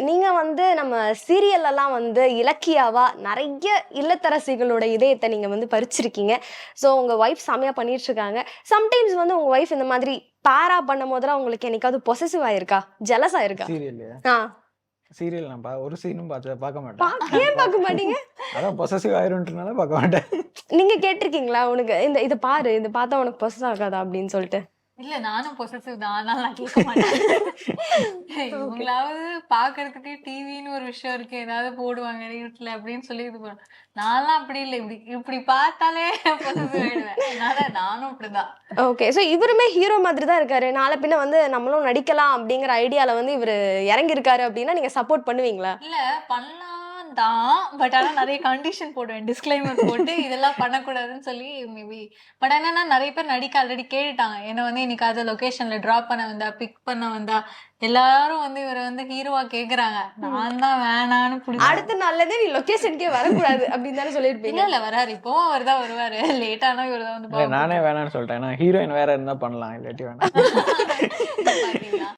நீங்க வந்து நம்ம சீரியல் எல்லாம் வந்து இலக்கியாவா நிறைய இல்லத்தரசிகளோட இதயத்தை நீங்க வந்து பறிச்சிருக்கீங்க. ஸோ உங்க ஒய்ஃப் செமையா பண்ணிட்டு இருக்காங்க. சம்டைம்ஸ் வந்து உங்க ஒய்ஃப் இந்த மாதிரி பேரா பண்ணும் போதெல்லாம் உங்களுக்கு என்னைக்காவது பொசசிவ் ஆயிருக்கா, ஜெலஸ் ஆயிருக்கா? சீரியல்லையா? ஆ சீரியல் நான் ஒரு சீனும் பார்க்க மாட்டேன். ஏன் பார்க்க மாட்டீங்க? அதான் பொசசிவ் ஆயிரும்ன்றனால பார்க்க மாட்டேன். நீங்க கேட்டிருக்கீங்களா உனக்கு இதை பாரு, இதை பார்த்தா உனக்கு பொசஸ் ஆகாதா அப்படின்னு சொல்லிட்டு? இல்ல நானும் பொசசிவ் தான், அதனால நான் கேட்க மாட்டேன். இவங்களாவது பாக்குறதுக்கு டிவின்னு ஒரு விஷயம் இருக்கு, ஏதாவது போடுவாங்க வீட்டுல அப்படின்னு சொல்லி இது பண்ணுவேன். நான்லாம் அப்படி இல்லை, இப்படி இப்படி பார்த்தாலே பொசசிவ் ஆயிடுவேன். அதனால நானும் அப்படிதான். ஓகே. ஸோ இவருமே ஹீரோ மாதிரி தான் இருக்காரு. நாளை பின்ன வந்து நம்மளும் நடிக்கலாம் அப்படிங்கிற ஐடியால வந்து இவர் இறங்கி இருக்காரு அப்படின்னா நீங்க சப்போர்ட் பண்ணுவீங்களா? இல்ல பண்ணலாம் தான், பட் ஆனா நிறைய கண்டிஷன் போடுவேன், டிஸ்க்ளைமர் போட்டு இதெல்லாம் பண்ணக்கூடாதுன்னு சொல்லி மேபி. பட் என்னன்னா நிறைய பேர் நடிக்க ஆல்ரெடி கேட்டுட்டாங்க என்ன வந்து இன்னைக்கு அது லொகேஷன்ல டிராப் பண்ண வந்தா, பிக் பண்ண வந்தா, எல்லாரும் வந்து இவரை வந்து ஹீரோவா கேக்குறாங்க. நான் தான் வேணான்னு பிடிச்சி அடுத்த நாள்லதே நீ லொகேஷனுக்கே வரக்கூடாது அப்படின்னு தானே சொல்லியிருப்பீங்க. இல்ல வராரு, இப்பவும் அவர் தான் வருவாரு. லேட்டானா இவர் தான் வந்து நானே வேணான்னு சொல்லிட்டேன். ஹீரோயின் வேற இருந்தா பண்ணலாம், இல்லாட்டி வேணாம். பாத்தீங்களா?